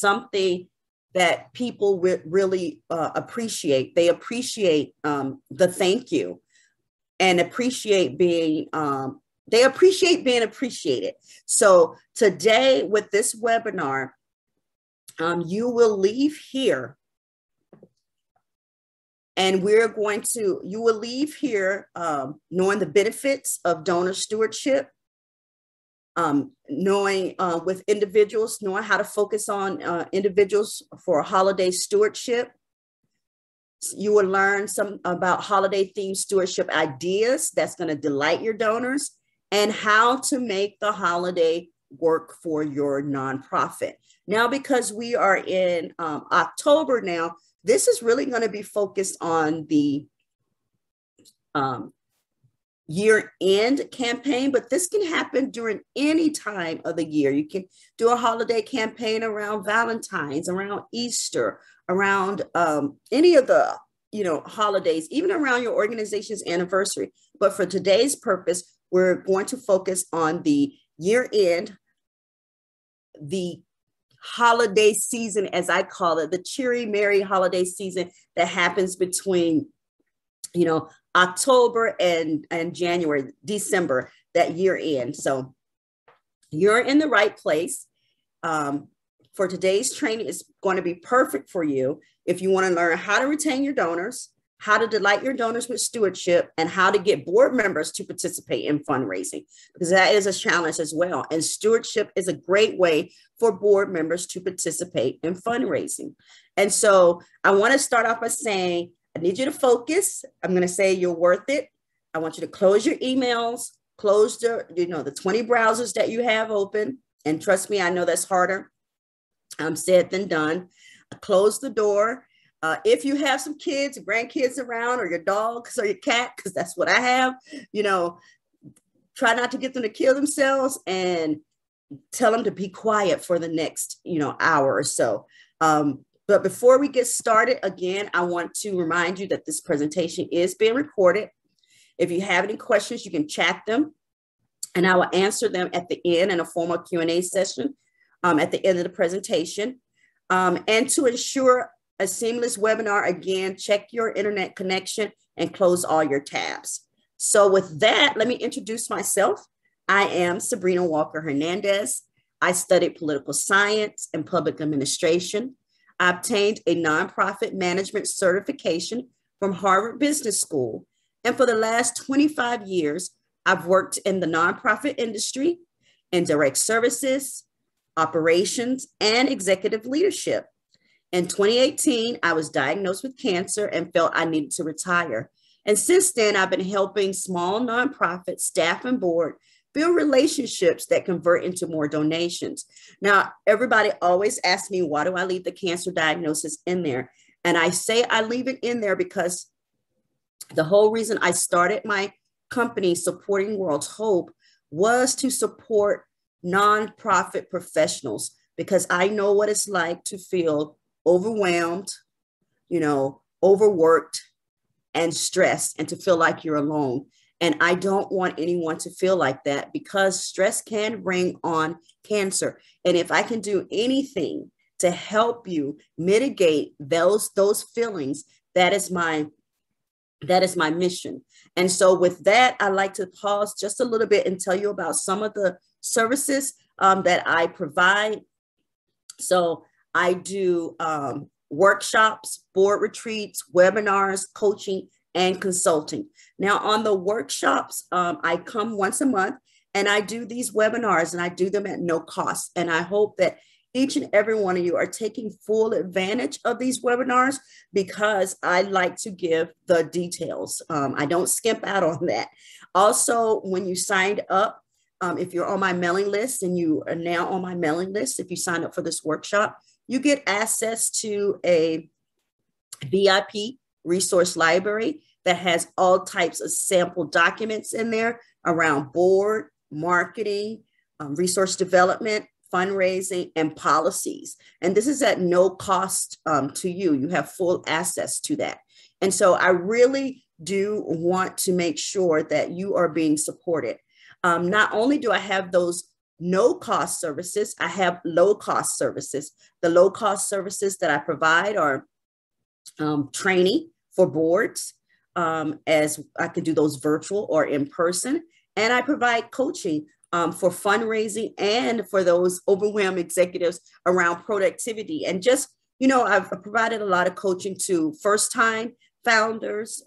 something that people really appreciate. They appreciate the thank you and appreciate being, they appreciate being appreciated. So today with this webinar, you will leave here and you will leave here knowing the benefits of donor stewardship, knowing with individuals, knowing how to focus on individuals for holiday stewardship. You will learn some about holiday themed stewardship ideas that's going to delight your donors, and how to make the holiday work for your nonprofit. Now, because we are in October now, this is really going to be focused on the year-end campaign, but this can happen during any time of the year. You can do a holiday campaign around Valentine's, around Easter, around any of the holidays, even around your organization's anniversary. But for today's purpose, we're going to focus on the year-end, the holiday season, as I call it, the cheery, merry holiday season that happens between, October and January, December, that year end. So you're in the right place. For today's training, it's going to be perfect for you if you want to learn how to retain your donors, how to delight your donors with stewardship, and how to get board members to participate in fundraising, because that is a challenge as well. And stewardship is a great way for board members to participate in fundraising. And so I want to start off by saying, I need you to focus. I'm going to say you're worth it. I want you to close your emails, close the 20 browsers that you have open. And trust me, I know that's harder said than done. Close the door. If you have some kids, grandkids around, or your dogs or your cat, because that's what I have, try not to get them to kill themselves, and tell them to be quiet for the next, hour or so. But before we get started, again, I want to remind you that this presentation is being recorded. If you have any questions, you can chat them, and I will answer them at the end in a formal Q&A session at the end of the presentation. And to ensure a seamless webinar, again, check your internet connection and close all your tabs. So with that, let me introduce myself. I am Sabrina Walker Hernandez. I studied political science and public administration. I obtained a nonprofit management certification from Harvard Business School. And for the last 25 years, I've worked in the nonprofit industry, in direct services, operations, and executive leadership. In 2018, I was diagnosed with cancer and felt I needed to retire. And since then, I've been helping small nonprofits, staff and board build relationships that convert into more donations. Now, everybody always asks me, why do I leave the cancer diagnosis in there? And I say I leave it in there because the whole reason I started my company, Supporting World's Hope, was to support nonprofit professionals, because I know what it's like to feel overwhelmed, overworked and stressed, and to feel like you're alone. And I don't want anyone to feel like that, because stress can bring on cancer. And if I can do anything to help you mitigate those feelings, that is my mission. And so with that, I'd like to pause just a little bit and tell you about some of the services that I provide. So I do workshops, board retreats, webinars, coaching, and consulting. Now on the workshops, I come once a month and I do these webinars, and I do them at no cost. And I hope that each and every one of you are taking full advantage of these webinars, because I like to give the details. I don't skimp out on that. Also, when you signed up, if you're on my mailing list, and you are now on my mailing list, if you sign up for this workshop, you get access to a VIP resource library that has all types of sample documents in there around board, marketing, resource development, fundraising, and policies. And this is at no cost to you. You have full access to that. And so I really do want to make sure that you are being supported. Not only do I have those no cost services. I have low cost services. The low cost services that I provide are training for boards, as I can do those virtual or in person. And I provide coaching for fundraising and for those overwhelmed executives around productivity. And just, I've provided a lot of coaching to first-time founders,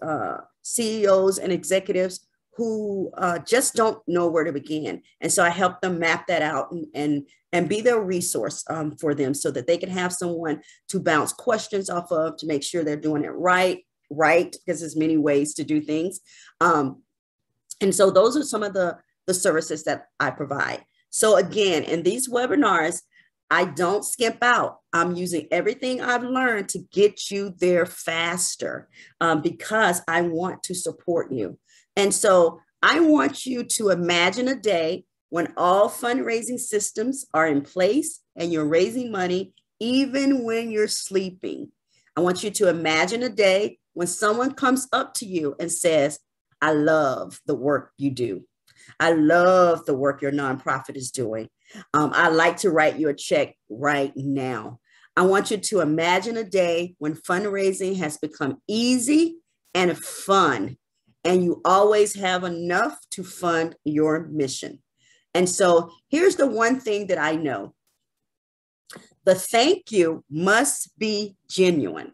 CEOs, and executives who just don't know where to begin. And so I help them map that out and be their resource for them so that they can have someone to bounce questions off of, to make sure they're doing it right, because there's many ways to do things. And so those are some of the services that I provide. So again, in these webinars, I don't skimp out. I'm using everything I've learned to get you there faster because I want to support you. And so I want you to imagine a day when all fundraising systems are in place and you're raising money, even when you're sleeping. I want you to imagine a day when someone comes up to you and says, I love the work you do. I love the work your nonprofit is doing. I'd like to write you a check right now. I want you to imagine a day when fundraising has become easy and fun, and you always have enough to fund your mission. And so here's the one thing that I know. The thank you must be genuine.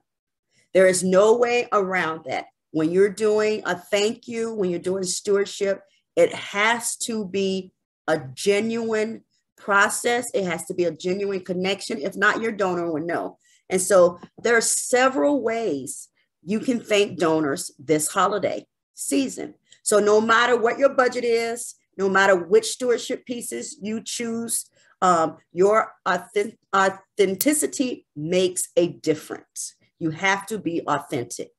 There is no way around that. When you're doing a thank you, when you're doing stewardship, it has to be a genuine process. It has to be a genuine connection. If not, your donor will know. And so there are several ways you can thank donors this holiday season. So no matter what your budget is, no matter which stewardship pieces you choose, your authenticity makes a difference. You have to be authentic.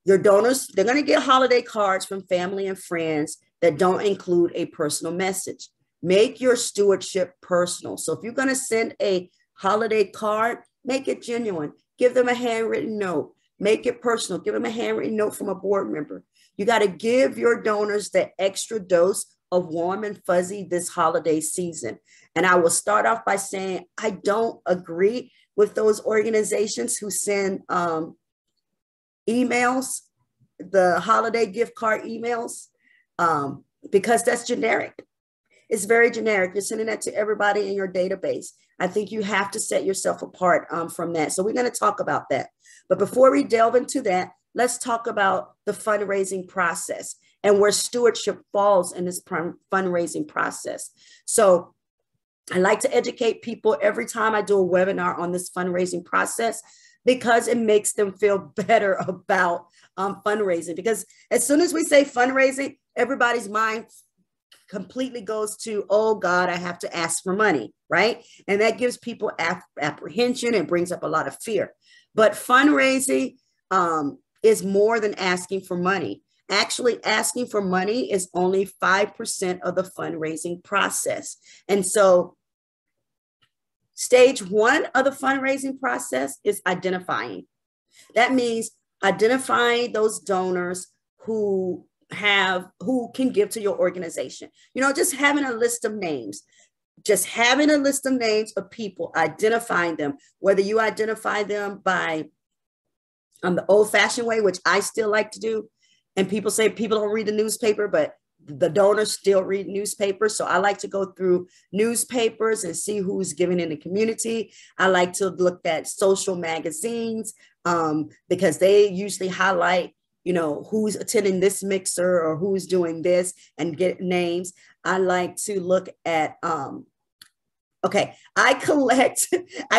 Your donors, they're going to get holiday cards from family and friends that don't include a personal message. Make your stewardship personal. So if you're going to send a holiday card, make it genuine. Give them a handwritten note. Make it personal. Give them a handwritten note from a board member. You got to give your donors the extra dose of warm and fuzzy this holiday season. And I will start off by saying, I don't agree with those organizations who send emails, the holiday gift card emails, because that's generic. It's very generic. You're sending that to everybody in your database. I think you have to set yourself apart from that. So we're going to talk about that. But before we delve into that, let's talk about the fundraising process and where stewardship falls in this fundraising process. So I like to educate people every time I do a webinar on this fundraising process, because it makes them feel better about fundraising. Because as soon as we say fundraising, everybody's mind completely goes to, oh God, I have to ask for money, right? And that gives people apprehension and brings up a lot of fear. But fundraising is more than asking for money. Actually, asking for money is only 5% of the fundraising process. And so stage one of the fundraising process is identifying. That means identifying those donors who can give to your organization. Just having a list of names. Just having a list of names of people, identifying them, whether you identify them by the old-fashioned way, which I still like to do. And people say people don't read the newspaper, but the donors still read newspapers. So I like to go through newspapers and see who's giving in the community. I like to look at social magazines because they usually highlight, who's attending this mixer or who's doing this and get names. I like to look at, I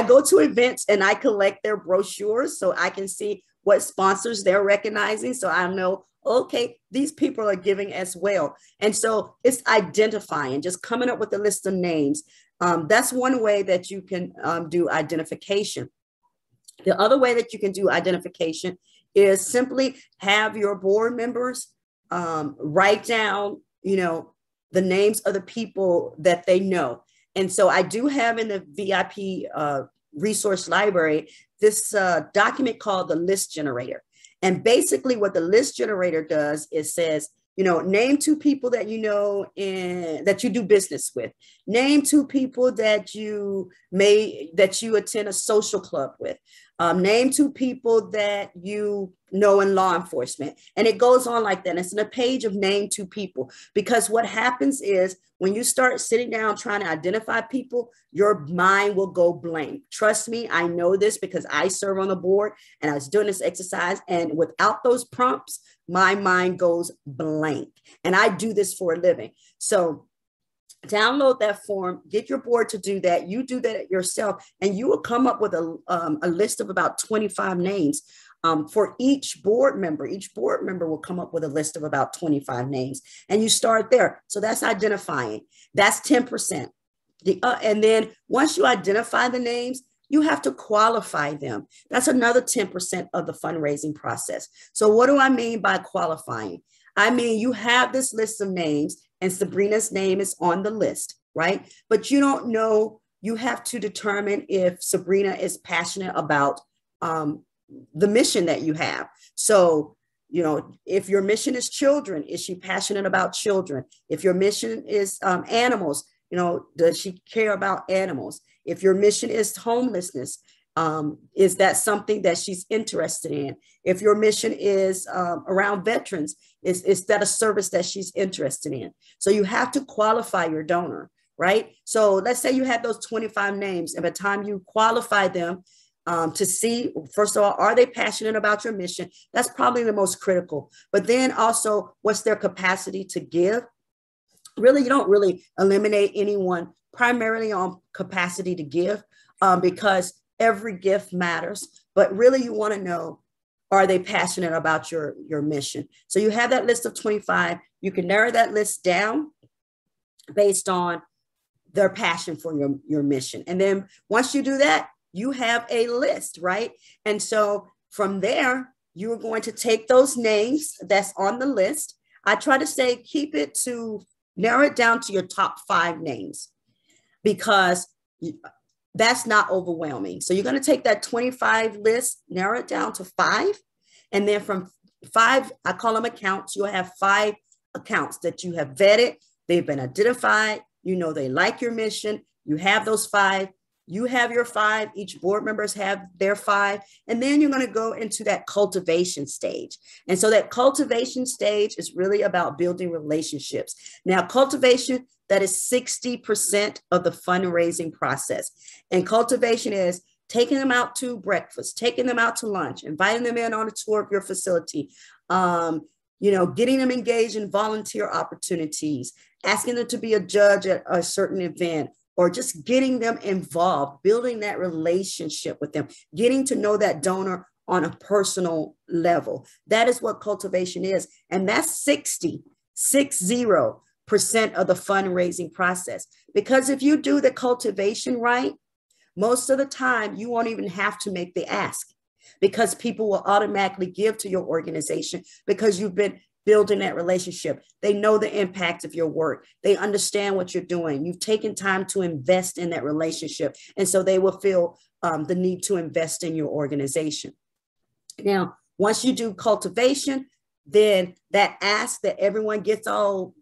go to events and I collect their brochures so I can see what sponsors they're recognizing. So I know, okay, these people are giving as well. And so it's identifying, just coming up with a list of names. That's one way that you can do identification. The other way that you can do identification is simply have your board members write down, the names of the people that they know. And so I do have in the VIP resource library this document called the list generator. And basically what the list generator does is says, name 2 people that you know and that you do business with. Name 2 people that you attend a social club with. Name 2 people that you know in law enforcement. And it goes on like that. It's in a page of name 2 people, because what happens is when you start sitting down trying to identify people, your mind will go blank. Trust me, I know this because I serve on the board and I was doing this exercise, and without those prompts, my mind goes blank. And I do this for a living. So download that form, get your board to do that. You do that yourself, and you will come up with a list of about 25 names for each board member. Each board member will come up with a list of about 25 names, and you start there. So that's identifying. That's 10%. And then once you identify the names, you have to qualify them. That's another 10% of the fundraising process. So what do I mean by qualifying? I mean, you have this list of names and Sabrina's name is on the list, right? But you don't know, you have to determine if Sabrina is passionate about the mission that you have. So, if your mission is children, is she passionate about children? If your mission is animals, does she care about animals? If your mission is homelessness, is that something that she's interested in? If your mission is around veterans, is that a service that she's interested in? So you have to qualify your donor, right? So let's say you have those 25 names, and by the time you qualify them to see, first of all, are they passionate about your mission? That's probably the most critical. But then also, what's their capacity to give? Really, you don't really eliminate anyone primarily on capacity to give because every gift matters, but really you want to know, are they passionate about your mission? So you have that list of 25. You can narrow that list down based on their passion for your mission. And then once you do that, you have a list, right? And so from there, you're going to take those names that's on the list. I try to say, narrow it down to your top 5 names, because that's not overwhelming. So you're going to take that 25 list, narrow it down to 5. And then from 5, I call them accounts. You'll have 5 accounts that you have vetted. They've been identified. They like your mission. You have those 5. You have your 5. Each board members have their 5. And then you're going to go into that cultivation stage. And so that cultivation stage is really about building relationships. Now, cultivation, that is 60% of the fundraising process. And cultivation is taking them out to breakfast, taking them out to lunch, inviting them in on a tour of your facility, getting them engaged in volunteer opportunities, asking them to be a judge at a certain event, or just getting them involved, building that relationship with them, getting to know that donor on a personal level. That is what cultivation is. And that's 60% of the fundraising process. Because if you do the cultivation right, most of the time you won't even have to make the ask, because people will automatically give to your organization because you've been building that relationship. They know the impact of your work. They understand what you're doing. You've taken time to invest in that relationship. And so they will feel the need to invest in your organization. Now, once you do cultivation, then that ask that everyone gets all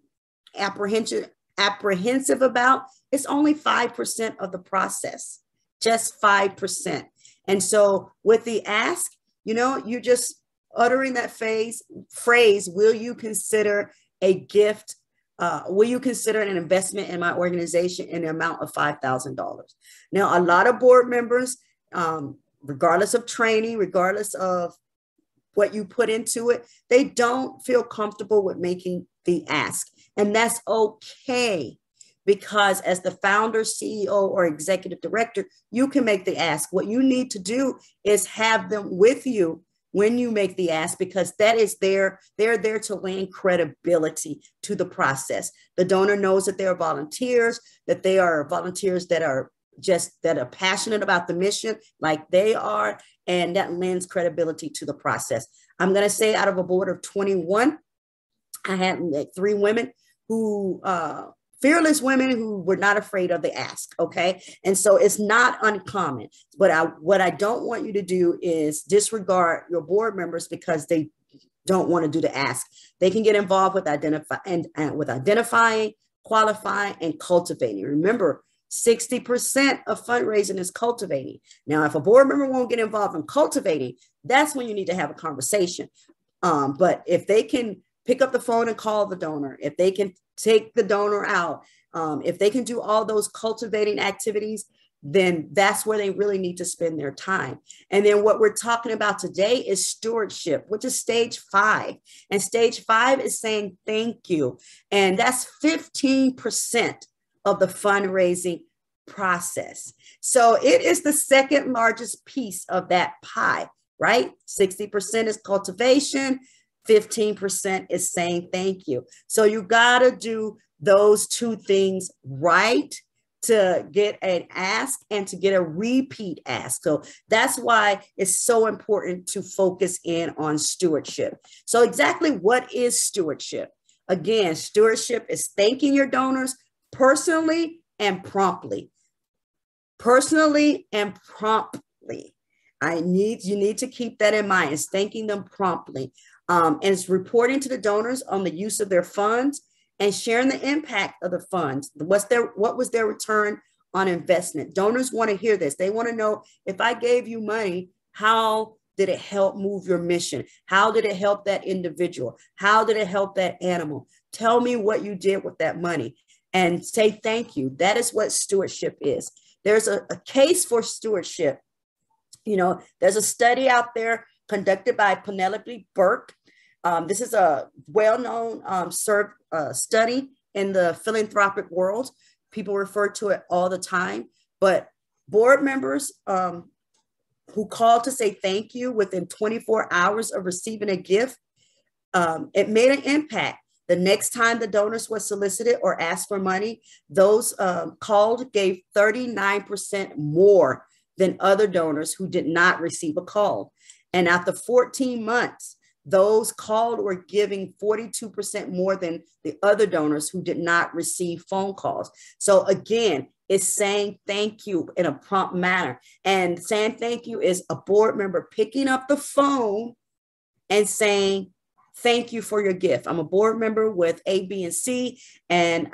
apprehensive about, it's only 5% of the process, just 5%. And so with the ask, you just uttering that phrase, will you consider a gift? Will you consider an investment in my organization in the amount of $5,000? Now, a lot of board members, regardless of training, regardless of what you put into it, they don't feel comfortable with making the ask. And that's okay, because as the founder, CEO, or executive director, you can make the ask. What you need to do is have them with you when you make the ask, because that is they're there to lend credibility to the process. The donor knows that they are volunteers, that are passionate about the mission like they are, and that lends credibility to the process. I'm going to say out of a board of 21, I had 3 women who, fearless women who were not afraid of the ask. Okay. And so it's not uncommon, but what I don't want you to do is disregard your board members because they don't want to do the ask. They can get involved with identifying, qualifying, and cultivating. Remember, 60% of fundraising is cultivating. Now, if a board member won't get involved in cultivating, that's when you need to have a conversation. But if they can pick up the phone and call the donor, if they can take the donor out, if they can do all those cultivating activities, then that's where they really need to spend their time. And then what we're talking about today is stewardship, which is stage 5. And stage 5 is saying thank you. And that's 15% of the fundraising process. So it is the second largest piece of that pie, right? 60% is cultivation, 15% is saying thank you. So you got to do those two things right to get an ask and to get a repeat ask. So that's why it's so important to focus in on stewardship. So exactly what is stewardship? Again, stewardship is thanking your donors personally and promptly. Personally and promptly. You need to keep that in mind. It's thanking them promptly. And it's reporting to the donors on the use of their funds and sharing the impact of the funds. What was their return on investment? Donors want to hear this. They want to know, if I gave you money, how did it help move your mission? How did it help that individual? How did it help that animal? Tell me what you did with that money and say thank you. That is what stewardship is. There's a case for stewardship. You know, there's a study out there conducted by Penelope Burke. This is a well-known study in the philanthropic world. People refer to it all the time, but board members who called to say thank you within 24 hours of receiving a gift, it made an impact. The next time the donors were solicited or asked for money, those called gave 39% more than other donors who did not receive a call. And after 14 months, those called were giving 42% more than the other donors who did not receive phone calls. So again, it's saying thank you in a prompt manner. And saying thank you is a board member picking up the phone and saying, thank you for your gift. I'm a board member with A, B, and C, and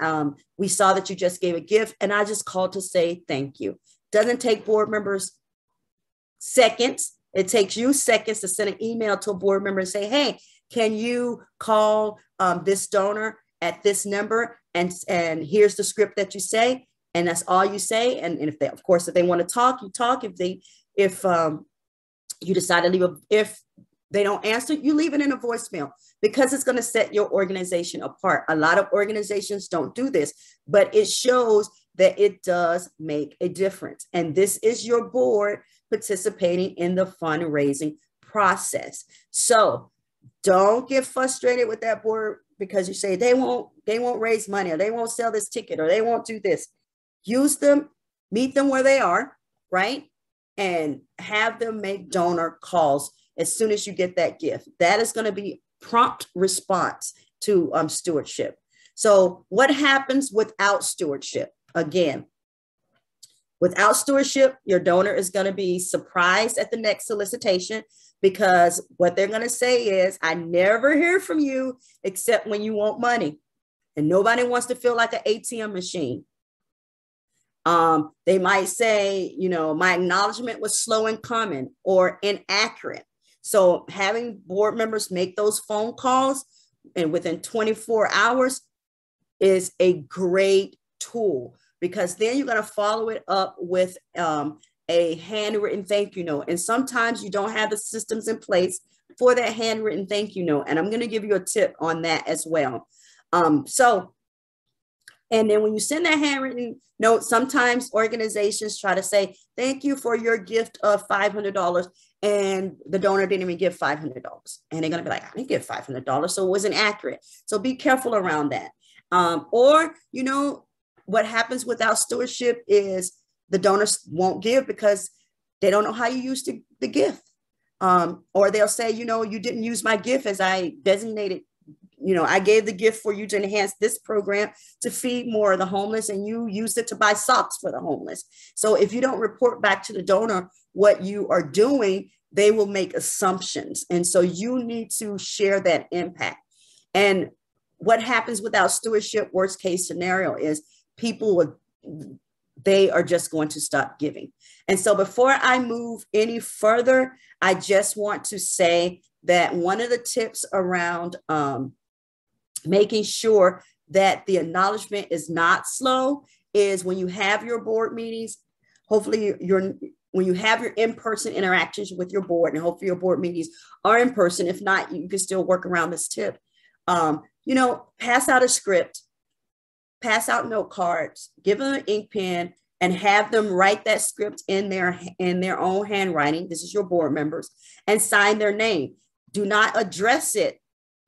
we saw that you just gave a gift, and I just called to say thank you. Doesn't take board members seconds. It takes you seconds to send an email to a board member and say, hey, can you call this donor at this number? And here's the script that you say. And that's all you say. And if they, of course, if they want to talk, you talk. If you decide to leave, if they don't answer, you leave it in a voicemail, because it's going to set your organization apart. A lot of organizations don't do this, but it shows that it does make a difference. And this is your board participating in the fundraising process. So don't get frustrated with that board because you say they won't raise money, or they won't sell this ticket, or they won't do this. Use them, meet them where they are, right? And have them make donor calls as soon as you get that gift. That is going to be prompt response to stewardship. So what happens without stewardship? Again, without stewardship, your donor is going to be surprised at the next solicitation, because what they're going to say is, I never hear from you except when you want money. And nobody wants to feel like an ATM machine. They might say, you know, my acknowledgement was slow in coming or inaccurate. So having board members make those phone calls and within 24 hours is a great tool, because then you're going to follow it up with a handwritten thank you note. And sometimes you don't have the systems in place for that handwritten thank you note. And I'm going to give you a tip on that as well. And then when you send that handwritten note, sometimes organizations try to say, thank you for your gift of $500. And the donor didn't even give $500. And they're going to be like, I didn't give $500. So it wasn't accurate. So be careful around that. Or, you know, what happens without stewardship is the donors won't give because they don't know how you used the gift. Or they'll say, you know, you didn't use my gift as I designated. You know, I gave the gift for you to enhance this program to feed more of the homeless, and you used it to buy socks for the homeless. So if you don't report back to the donor what you are doing, they will make assumptions. And so you need to share that impact. And what happens without stewardship, worst case scenario, is they are just going to stop giving. And so before I move any further, I just want to say that one of the tips around making sure that the acknowledgement is not slow is when you have your board meetings, hopefully when you have your in-person interactions with your board, and hopefully your board meetings are in person. If not, you can still work around this tip. Pass out a script, pass out note cards, give them an ink pen, and have them write that script in their own handwriting. This is your board members, and sign their name. Do not address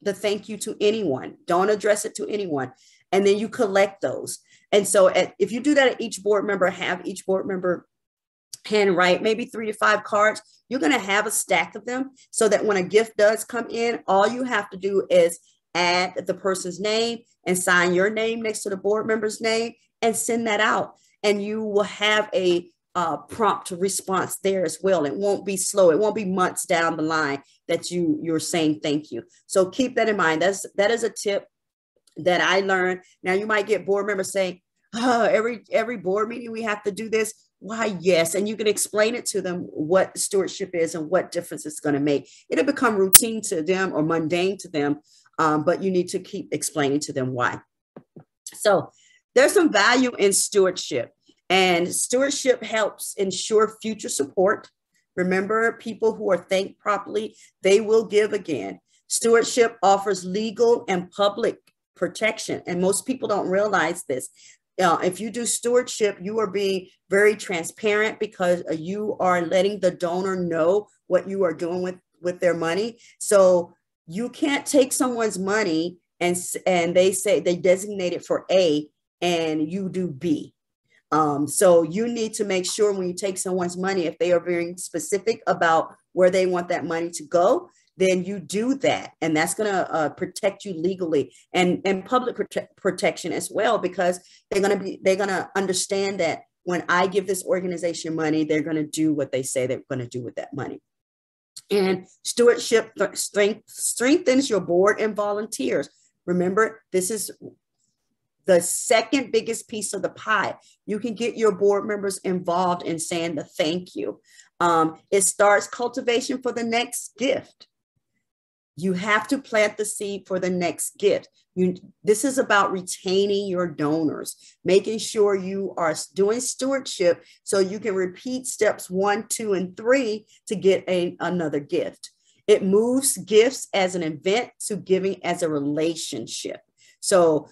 the thank you to anyone. Don't address it to anyone. And then you collect those. And so if you do that at each board member, have each board member handwrite maybe 3 to 5 cards, you're going to have a stack of them so that when a gift does come in, all you have to do is add the person's name and sign your name next to the board member's name and send that out. And you will have a prompt response there as well. It won't be slow. It won't be months down the line that you're saying thank you. So keep that in mind. That is a tip that I learned. Now you might get board members saying, oh, every board meeting we have to do this. Why, yes. And you can explain it to them what stewardship is and what difference it's going to make. It'll become routine to them or mundane to them, but you need to keep explaining to them why. So there's some value in stewardship, and stewardship helps ensure future support. Remember, people who are thanked properly, they will give again. Stewardship offers legal and public protection, and most people don't realize this. If you do stewardship, you are being very transparent because you are letting the donor know what you are doing with their money. So you can't take someone's money and they say they designate it for A and you do B. So you need to make sure when you take someone's money, if they are very specific about where they want that money to go, then you do that. And that's going to protect you legally and public protection as well, because they're going to understand that when I give this organization money, they're going to do what they say they're going to do with that money. And stewardship strengthens your board and volunteers. Remember, this is the second biggest piece of the pie. You can get your board members involved in saying the thank you. It starts cultivation for the next gift. You have to plant the seed for the next gift. This is about retaining your donors, making sure you are doing stewardship so you can repeat steps 1, 2, and 3 to get another gift. It moves gifts as an event to giving as a relationship. So,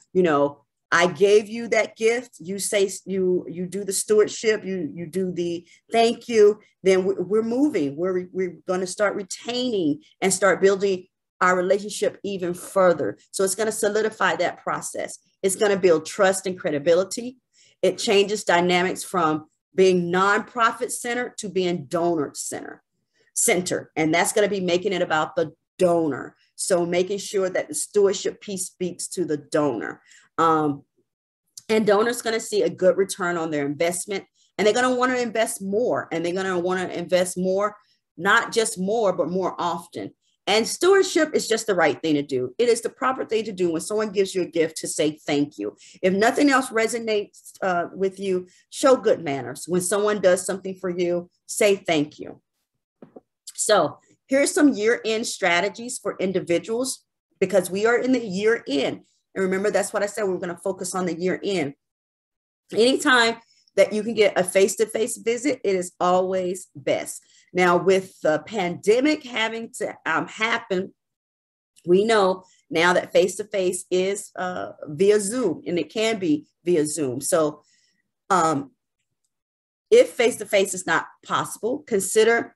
I gave you that gift. You say you do the stewardship. You do the thank you. Then we're moving. We're going to start retaining and start building our relationship even further. So it's going to solidify that process. It's going to build trust and credibility. It changes dynamics from being nonprofit centered to being donor center. And that's going to be making it about the donor. So making sure that the stewardship piece speaks to the donor. And donors going to see a good return on their investment, and they're going to want to invest more, and they're going to want to invest more, not just more, but more often. And stewardship is just the right thing to do. It is the proper thing to do when someone gives you a gift, to say thank you. If nothing else resonates with you, show good manners. When someone does something for you, say thank you. So here's some year-end strategies for individuals, because we are in the year-end. And remember, that's what I said, we're going to focus on the year-end. Anytime that you can get a face-to-face visit, it is always best. Now, with the pandemic having to happen, we know now that face-to-face is via Zoom, and it can be via Zoom. So if face-to-face is not possible, consider,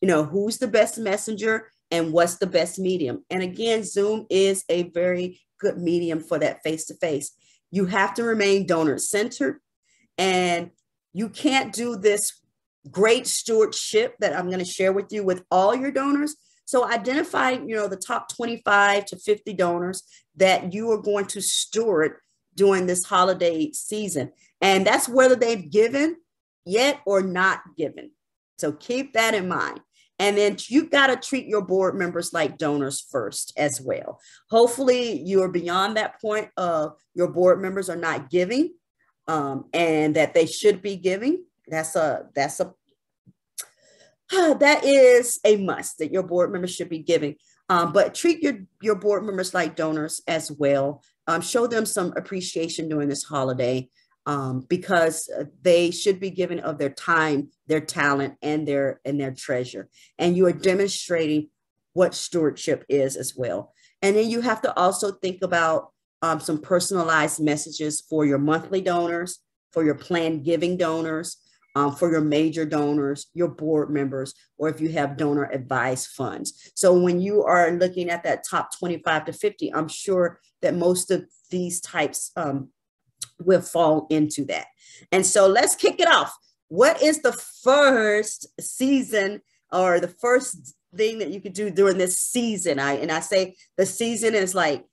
who's the best messenger and what's the best medium. And again, Zoom is a very good medium for that face-to-face. You have to remain donor-centered, and you can't do this great stewardship that I'm going to share with you with all your donors. So identify, the top 25 to 50 donors that you are going to steward during this holiday season. And that's whether they've given yet or not given. So keep that in mind. And then you got to treat your board members like donors first as well. Hopefully you are beyond that point of your board members are not giving, and that they should be giving. That is a must, that your board members should be giving. But treat your board members like donors as well. Show them some appreciation during this holiday, because they should be given of their time, their talent, and their treasure. And you are demonstrating what stewardship is as well. And then you have to also think about some personalized messages for your monthly donors, for your planned giving donors, for your major donors, your board members, or if you have donor advised funds. So when you are looking at that top 25 to 50, I'm sure that most of these types will fall into that. And so let's kick it off. What is the first season or the first thing that you could do during this season? I say the season is like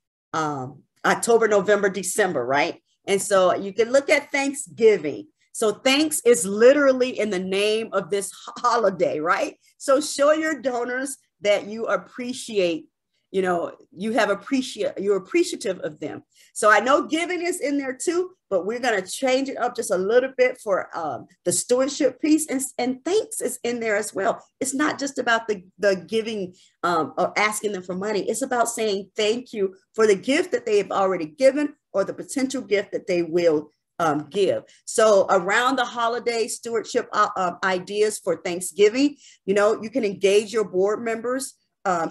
October, November, December, right? And so you can look at Thanksgiving. So thanks is literally in the name of this holiday, right? So show your donors that you appreciate, you're appreciative of them. So I know giving is in there too, but we're going to change it up just a little bit for the stewardship piece, and thanks is in there as well. It's not just about the giving or asking them for money. It's about saying thank you for the gift that they have already given or the potential gift that they will give. So around the holiday stewardship ideas for Thanksgiving, you can engage your board members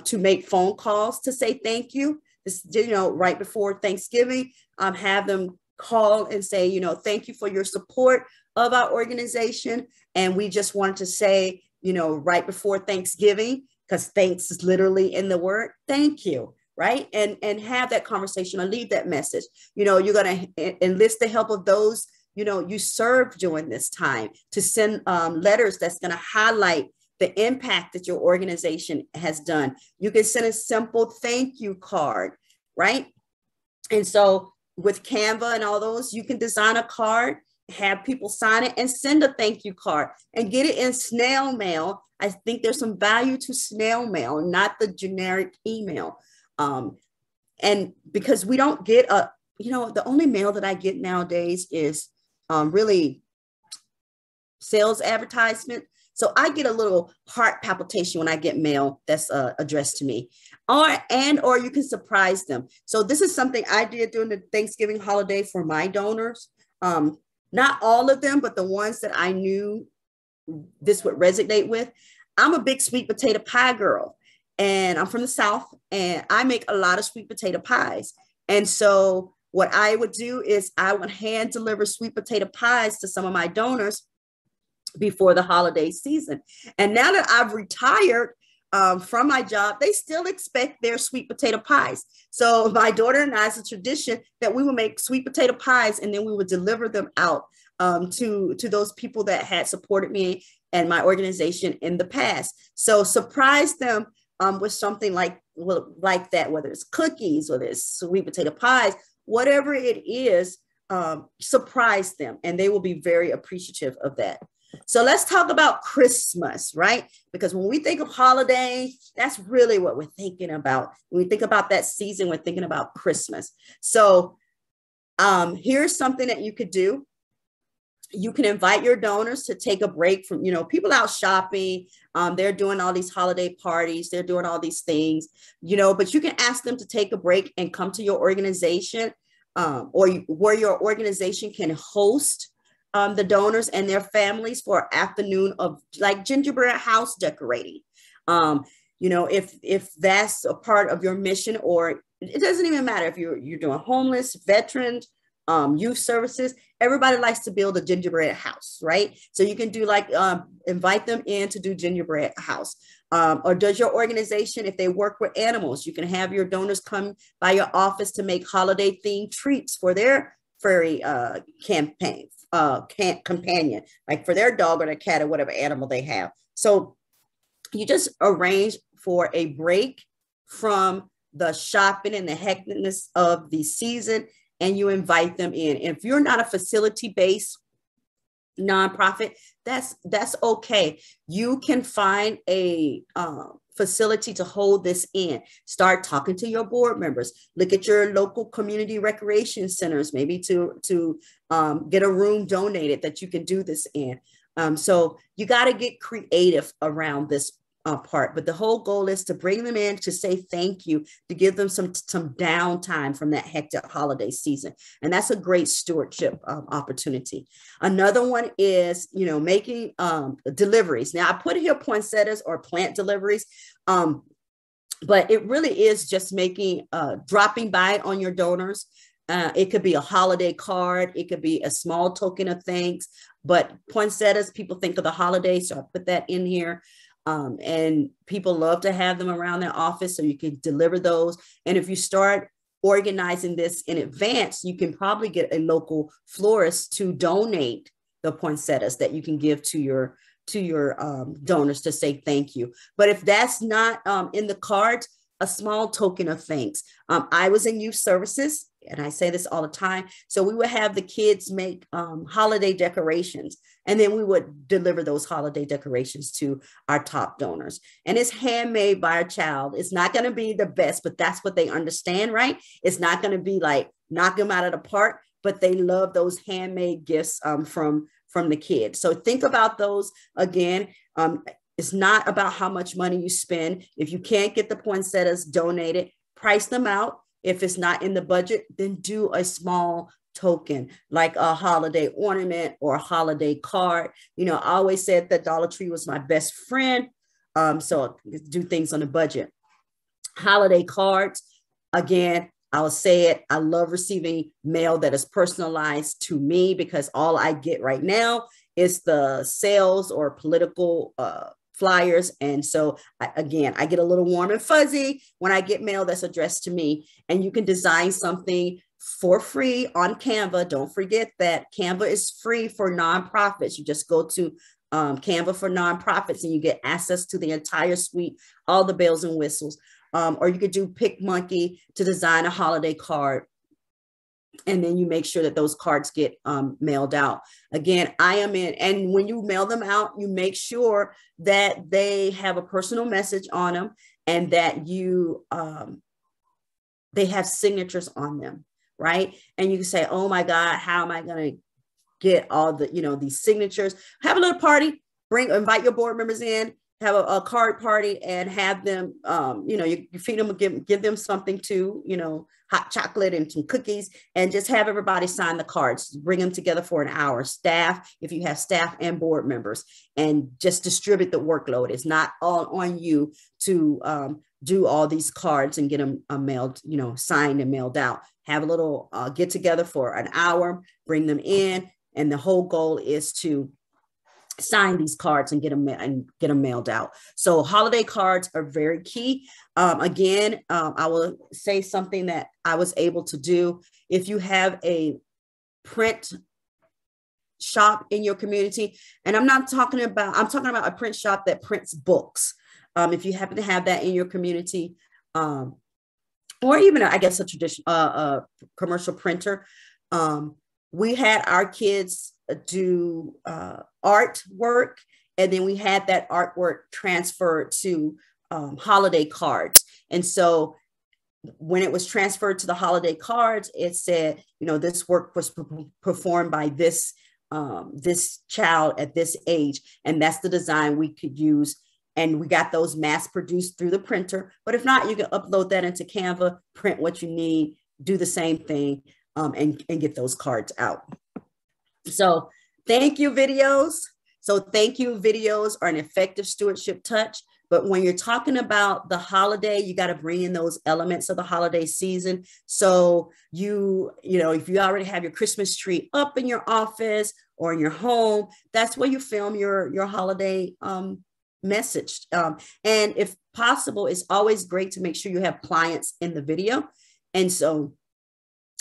to make phone calls to say thank you. This, right before Thanksgiving, have them call and say, thank you for your support of our organization. And we just wanted to say, right before Thanksgiving, because thanks is literally in the word, thank you. Right. And have that conversation or leave that message. You're going to enlist the help of those, you served during this time, to send letters that's going to highlight the impact that your organization has done. You can send a simple thank you card. Right. And so with Canva and all those, you can design a card, have people sign it, and send a thank you card and get it in snail mail. I think there's some value to snail mail, not the generic email. And because we don't get the only mail that I get nowadays is really sales advertisement. So I get a little heart palpitation when I get mail that's addressed to me, or you can surprise them. So this is something I did during the Thanksgiving holiday for my donors. Not all of them, but the ones that I knew this would resonate with. I'm a big sweet potato pie girl. And I'm from the South, and I make a lot of sweet potato pies. And so what I would do is I would hand deliver sweet potato pies to some of my donors before the holiday season. And now that I've retired from my job, they still expect their sweet potato pies. So my daughter and I, it's a tradition that we would make sweet potato pies, and then we would deliver them out to those people that had supported me and my organization in the past. So surprise them with something like that, whether it's cookies, whether it's sweet potato pies, whatever it is, surprise them, and they will be very appreciative of that. So let's talk about Christmas, right? Because when we think of holiday, that's really what we're thinking about. When we think about that season, we're thinking about Christmas. So here's something that you could do. You can invite your donors to take a break from, people out shopping. They're doing all these holiday parties. They're doing all these things, but you can ask them to take a break and come to your organization or where your organization can host the donors and their families for an afternoon of like gingerbread house decorating. If that's a part of your mission, or it doesn't even matter if you're doing homeless, veterans, youth services, everybody likes to build a gingerbread house, right? So you can do like, invite them in to do gingerbread house. Or does your organization, if they work with animals, you can have your donors come by your office to make holiday themed treats for their furry companion, like for their dog or their cat or whatever animal they have. So you just arrange for a break from the shopping and the hecticness of the season, and you invite them in. And if you're not a facility-based nonprofit, that's okay. You can find a facility to hold this in. Start talking to your board members. Look at your local community recreation centers, maybe to get a room donated that you can do this in. So you got to get creative around this part, but the whole goal is to bring them in to say thank you, to give them some downtime from that hectic holiday season. And that's a great stewardship opportunity. Another one is, making deliveries. Now I put here poinsettias or plant deliveries, but it really is just making, dropping by on your donors. It could be a holiday card. It could be a small token of thanks, but poinsettias, people think of the holidays. So I put that in here. And people love to have them around their office, so you can deliver those. And if you start organizing this in advance, you can probably get a local florist to donate the poinsettias that you can give to your donors to say thank you. But if that's not in the cards, a small token of thanks. I was in youth services, and I say this all the time. So we would have the kids make holiday decorations, and then we would deliver those holiday decorations to our top donors. And it's handmade by a child. It's not going to be the best, but that's what they understand, right? It's not going to be like knock them out of the park, but they love those handmade gifts from the kids. So think about those again. It's not about how much money you spend. If you can't get the poinsettias donated, price them out. If it's not in the budget, then do a small token, like a holiday ornament or a holiday card. I always said that Dollar Tree was my best friend. So do things on a budget. Holiday cards, again, I'll say it. I love receiving mail that is personalized to me, because all I get right now is the sales or political flyers. And so I get a little warm and fuzzy when I get mail that's addressed to me. And you can design something for free on Canva. Don't forget that Canva is free for nonprofits. You just go to Canva for nonprofits and you get access to the entire suite, all the bells and whistles. Or you could do PicMonkey to design a holiday card. And then you make sure that those cards get mailed out. Again, I am in, and when you mail them out, you make sure that they have a personal message on them, and that you they have signatures on them, right? And you can say, oh my God, how am I going to get all the, these signatures? Have a little party, invite your board members in, have a card party, and have them, you feed them, give them something to, hot chocolate and some cookies, and just have everybody sign the cards. Bring them together for an hour. Staff, if you have staff and board members, and just distribute the workload. It's not all on you to do all these cards and get them mailed, signed and mailed out. Have a little get together for an hour, bring them in, and the whole goal is to sign these cards and get them mailed out. So holiday cards are very key. Again, I will say something that I was able to do. If you have a print shop in your community, and I'm talking about a print shop that prints books. If you happen to have that in your community, or even, I guess, a traditional commercial printer. We had our kids do artwork, and then we had that artwork transferred to holiday cards. And so when it was transferred to the holiday cards, it said, this work was performed by this child at this age, and that's the design we could use. And we got those mass produced through the printer. But if not, you can upload that into Canva, print what you need, do the same thing, and get those cards out. So thank you, videos. So thank you, videos are an effective stewardship touch. But when you're talking about the holiday, you got to bring in those elements of the holiday season. So if you already have your Christmas tree up in your office or in your home, that's where you film your holiday message. And if possible, it's always great to make sure you have clients in the video. And so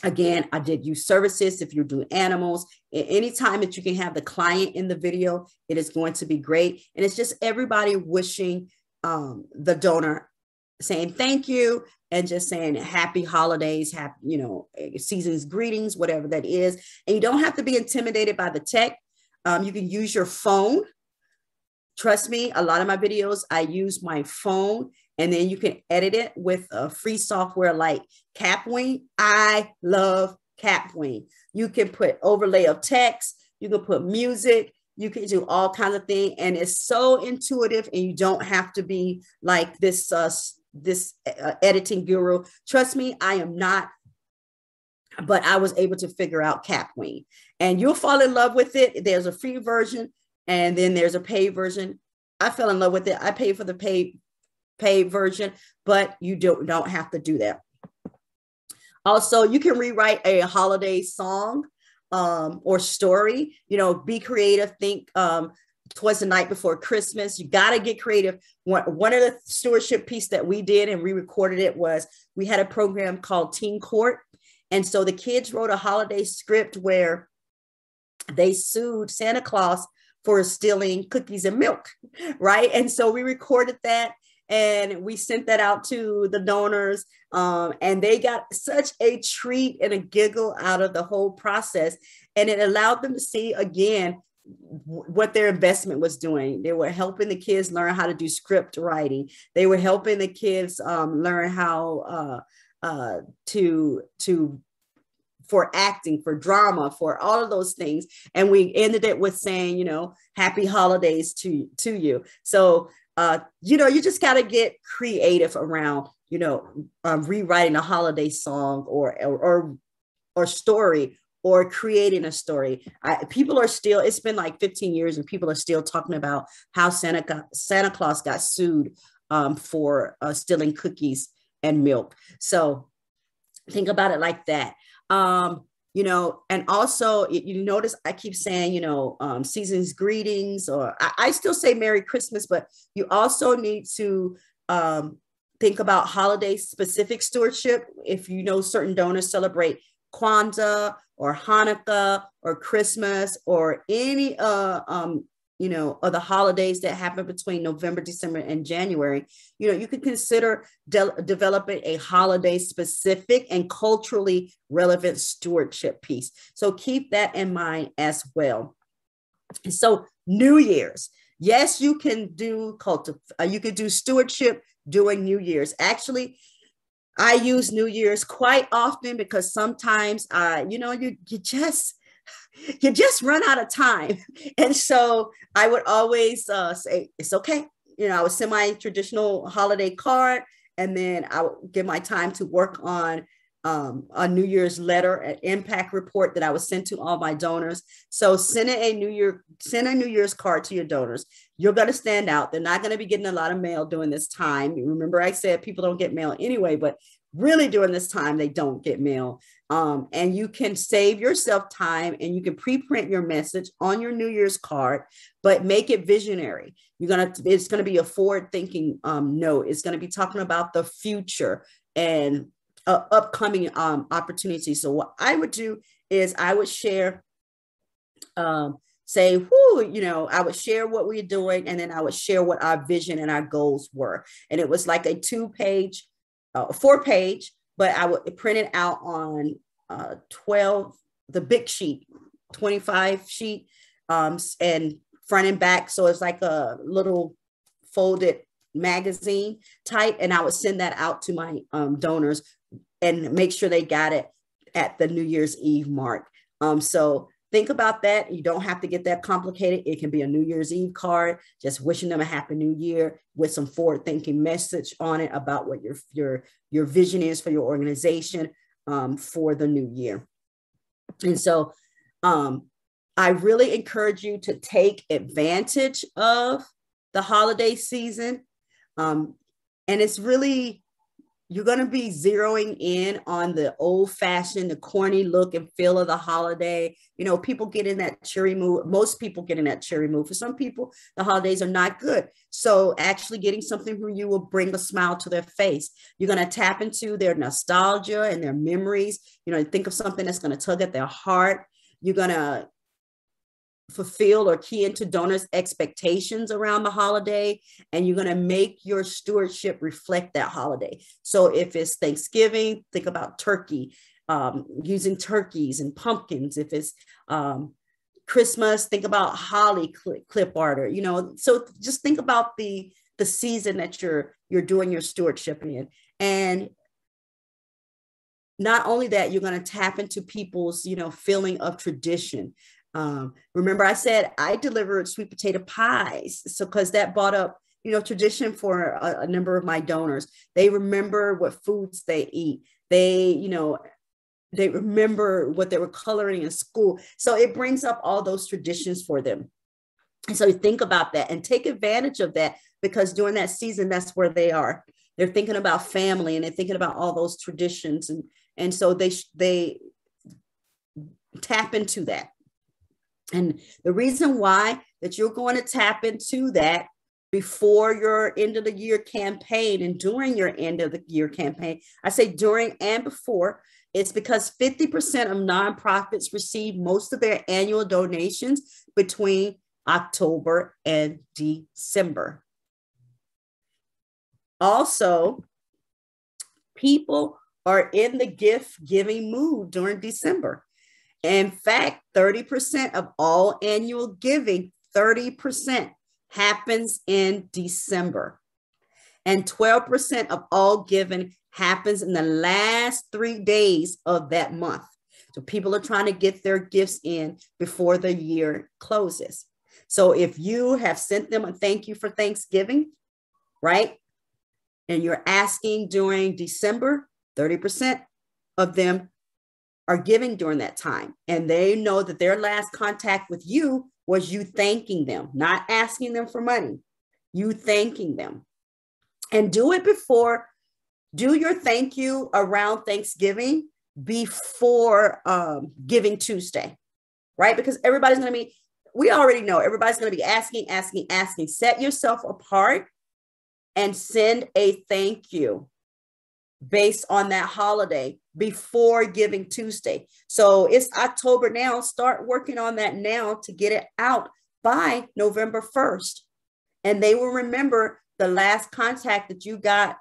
again, I did use services. If you're doing animals, anytime that you can have the client in the video, it is going to be great. And it's just everybody wishing the donor, saying thank you, and just saying happy holidays, happy, season's greetings, whatever that is. And you don't have to be intimidated by the tech. You can use your phone. Trust me, a lot of my videos, I use my phone, and then you can edit it with a free software like Capwing. I love Capwing. You can put overlay of text. You can put music. You can do all kinds of things. And it's so intuitive, and you don't have to be like this editing guru. Trust me, I am not, but I was able to figure out Capwing, and you'll fall in love with it. There's a free version, and then there's a paid version. I fell in love with it. I paid for the paid version, but you don't have to do that. Also, you can rewrite a holiday song or story. You know, be creative. Think towards the night before Christmas. You got to get creative. One of the stewardship piece that we did, and we recorded it, was we had a program called Teen Court. And so the kids wrote a holiday script where they sued Santa Claus for stealing cookies and milk, right? And so we recorded that, and we sent that out to the donors, and they got such a treat and a giggle out of the whole process. And it allowed them to see, again, what their investment was doing. They were helping the kids learn how to do script writing. They were helping the kids learn how for acting, for drama, for all of those things. And we ended it with saying, you know, happy holidays to you. So, you know, you just got to get creative around, you know, rewriting a holiday song or story, or creating a story. People are still, it's been like 15 years and people are still talking about how Santa Claus got sued for stealing cookies and milk. So think about it like that. You know, and also you notice I keep saying, you know, season's greetings, or I still say Merry Christmas, but you also need to think about holiday specific stewardship. If you know certain donors celebrate Kwanzaa or Hanukkah or Christmas or any you know, of the holidays that happen between November, December, and January, you know, you could consider developing a holiday specific and culturally relevant stewardship piece. So keep that in mind as well. So New Year's, yes, you can do you could do stewardship during New Year's. Actually, I use New Year's quite often because sometimes, you know, you just run out of time. And so I would always say, it's okay. You know, I would send my traditional holiday card, and then I would give my time to work on a New Year's letter, an impact report that I would send to all my donors. So send a New Year's card to your donors. You're going to stand out. They're not going to be getting a lot of mail during this time. Remember, I said people don't get mail anyway, but really during this time, they don't get mail. And you can save yourself time, and you can pre-print your message on your New Year's card, but make it visionary. It's going to be a forward-thinking note. It's going to be talking about the future and upcoming opportunities. So what I would do is I would share, say, you know, I would share what we're doing, and then I would share what our vision and our goals were. And it was like a 4-page, but I would print it out on 12, the big sheet, 25 sheet, and front and back. So it's like a little folded magazine type. And I would send that out to my donors and make sure they got it at the New Year's Eve mark. So think about that. You don't have to get that complicated. It can be a New Year's Eve card, just wishing them a happy new year with some forward-thinking message on it about what your vision is for your organization for the new year. And so I really encourage you to take advantage of the holiday season. And it's really, you're going to be zeroing in on the old fashioned, the corny look and feel of the holiday. You know, people get in that cheery mood. Most people get in that cheery mood. For some people, the holidays are not good. So actually getting something from you will bring a smile to their face. You're going to tap into their nostalgia and their memories. You know, think of something that's going to tug at their heart. You're going to fulfill or key into donors' expectations around the holiday, and you're going to make your stewardship reflect that holiday. So if it's Thanksgiving, think about turkey, using turkeys and pumpkins. If it's Christmas, think about holly clip art, or, you know, so just think about the season that you're doing your stewardship in. And not only that, you're going to tap into people's, you know, feeling of tradition. Remember I said I delivered sweet potato pies. So, because that brought up, you know, tradition for a number of my donors. They remember what foods they eat. They, you know, they remember what they were coloring in school. So it brings up all those traditions for them. And so think about that and take advantage of that, because during that season, that's where they are. They're thinking about family and they're thinking about all those traditions. And so they tap into that. And the reason why that you're going to tap into that before your end of the year campaign and during your end of the year campaign, I say during and before, it's because 50% of nonprofits receive most of their annual donations between October and December. Also, people are in the gift giving mood during December. In fact, 30% of all annual giving, 30% happens in December. And 12% of all giving happens in the last 3 days of that month. So people are trying to get their gifts in before the year closes. So if you have sent them a thank you for Thanksgiving, right? And you're asking during December, 30% of them are giving during that time. And they know that their last contact with you was you thanking them, not asking them for money, you thanking them. And do it before, do your thank you around Thanksgiving before Giving Tuesday, right? Because everybody's going to be, we already know everybody's going to be asking. Set yourself apart and send a thank you based on that holiday before Giving Tuesday. So it's October now. Start working on that now to get it out by November 1st. And they will remember the last contact that you got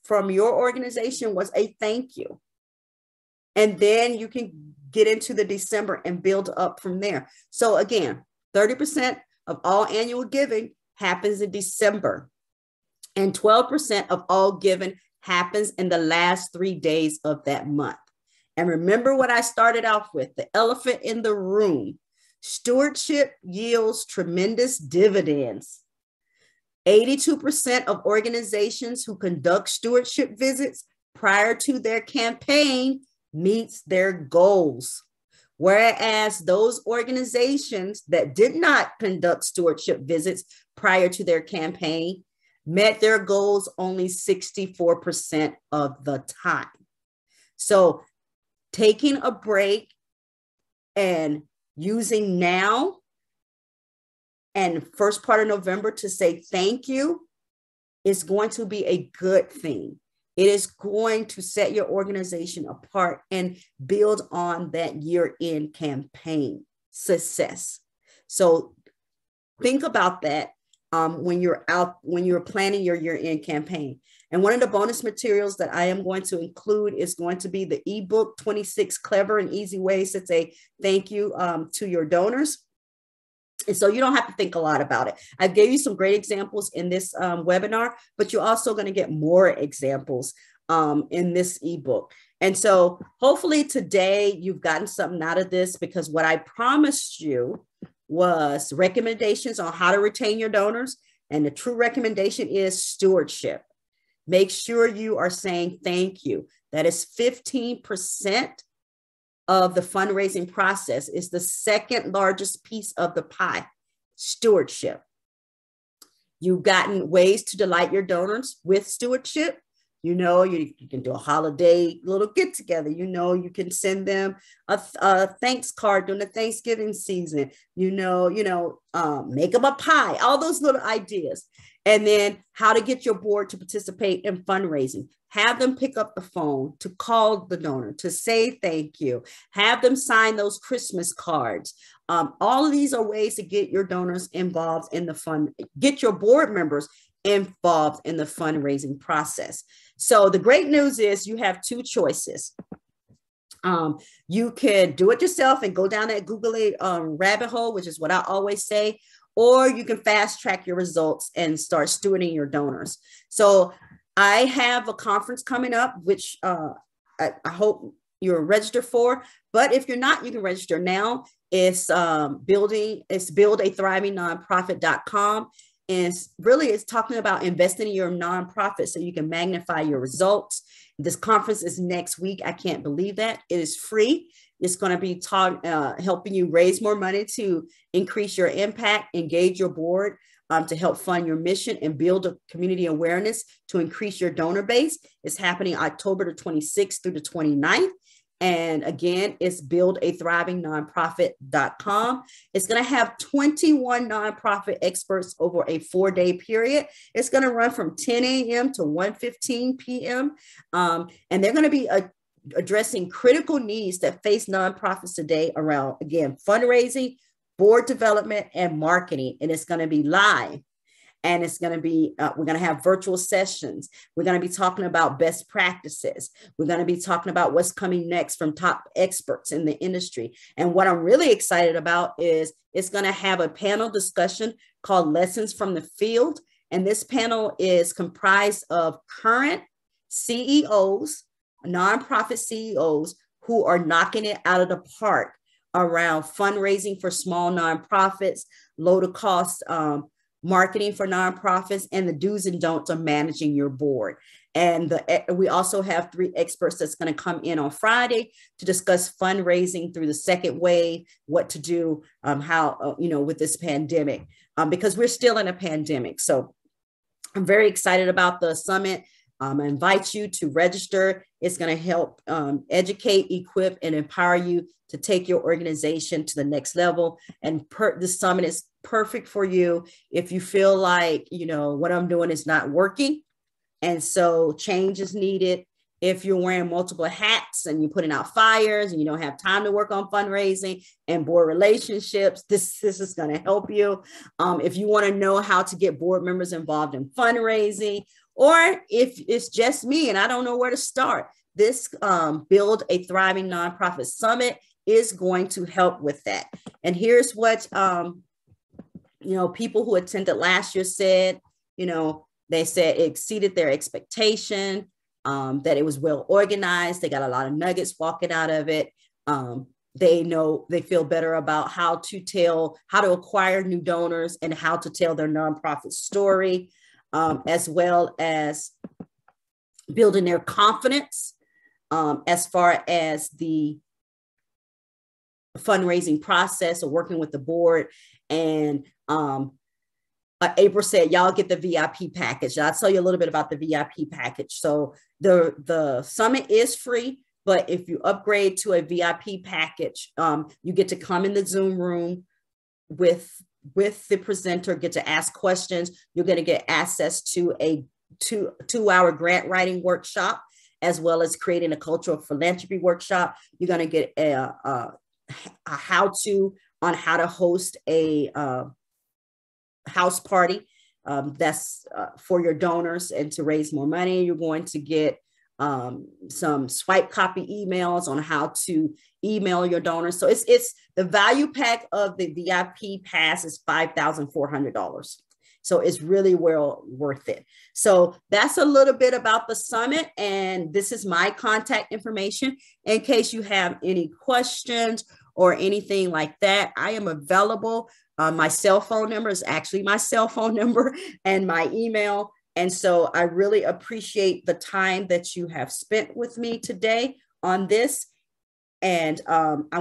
from your organization was a thank you. And then you can get into the December and build up from there. So again, 30% of all annual giving happens in December, and 12% of all giving happens in the last 3 days of that month. And remember what I started off with, the elephant in the room. Stewardship yields tremendous dividends. 82% of organizations who conduct stewardship visits prior to their campaign meets their goals. Whereas those organizations that did not conduct stewardship visits prior to their campaign met their goals only 64% of the time. So taking a break and using now and first part of November to say thank you is going to be a good thing. It is going to set your organization apart and build on that year-end campaign success. So think about that when you're planning your year-end campaign. And one of the bonus materials that I am going to include is going to be the ebook 26 Clever and Easy Ways to say thank you to your donors. And so you don't have to think a lot about it. I gave you some great examples in this webinar, but you're also going to get more examples in this ebook. And so hopefully today you've gotten something out of this, because what I promised you was recommendations on how to retain your donors. And the true recommendation is stewardship. Make sure you are saying thank you. That is 15% of the fundraising process. Is the second largest piece of the pie, stewardship. You've gotten ways to delight your donors with stewardship. You know, you can do a holiday little get together. You know, you can send them a thanks card during the Thanksgiving season. You know, make them a pie, all those little ideas. And then how to get your board to participate in fundraising. Have them pick up the phone to call the donor, to say thank you. Have them sign those Christmas cards. All of these are ways to get your donors involved in the fund, get your board members involved in the fundraising process. So the great news is you have two choices. You can do it yourself and go down that Google rabbit hole, which is what I always say, or you can fast track your results and start stewarding your donors. So I have a conference coming up, which I hope you're registered for, but if you're not, you can register now. It's buildathrivingnonprofit.com. And it's talking about investing in your nonprofit so you can magnify your results. This conference is next week. I can't believe that. It is free. It's going to be helping you raise more money to increase your impact, engage your board to help fund your mission, and build a community awareness to increase your donor base. It's happening October the 26th through the 29th. And again, it's buildathrivingnonprofit.com. It's going to have 21 nonprofit experts over a 4-day period. It's going to run from 10 a.m. to 1:15 p.m. And they're going to be addressing critical needs that face nonprofits today around, again, fundraising, board development, and marketing. And it's going to be live. And it's going to be, we're going to have virtual sessions. We're going to be talking about best practices. We're going to be talking about what's coming next from top experts in the industry. And what I'm really excited about is it's going to have a panel discussion called Lessons from the Field. And this panel is comprised of current CEOs, nonprofit CEOs who are knocking it out of the park around fundraising for small nonprofits, low to cost marketing for nonprofits, and the do's and don'ts of managing your board. And we also have 3 experts that's going to come in on Friday to discuss fundraising through the second wave, what to do, with this pandemic, because we're still in a pandemic. So I'm very excited about the summit. I invite you to register. It's going to help educate, equip, and empower you to take your organization to the next level. And the summit is perfect for you if you feel like, what I'm doing is not working. And so change is needed. If you're wearing multiple hats and you're putting out fires and you don't have time to work on fundraising and board relationships, this is going to help you. If you want to know how to get board members involved in fundraising, or if it's just me and I don't know where to start, this Build a Thriving Nonprofit Summit is going to help with that. And here's what, people who attended last year said. They said it exceeded their expectation, that it was well organized. They got a lot of nuggets walking out of it. They feel better about how to acquire new donors and how to tell their nonprofit story, as well as building their confidence as far as the fundraising process or working with the board. And April said, y'all get the VIP package. I'll tell you a little bit about the VIP package. So the summit is free, but if you upgrade to a VIP package, you get to come in the Zoom room with the presenter, get to ask questions. You're going to get access to a two-hour grant writing workshop, as well as creating a cultural philanthropy workshop. You're going to get a how-to on how to host a house party that's for your donors and to raise more money. You're going to get some swipe copy emails on how to email your donors. So it's the value pack of the VIP pass is $5,400. So it's really well worth it. So that's a little bit about the summit. And this is my contact information in case you have any questions or anything like that. I am available. My cell phone number is actually my cell phone number and my email. And so I really appreciate the time that you have spent with me today on this. And I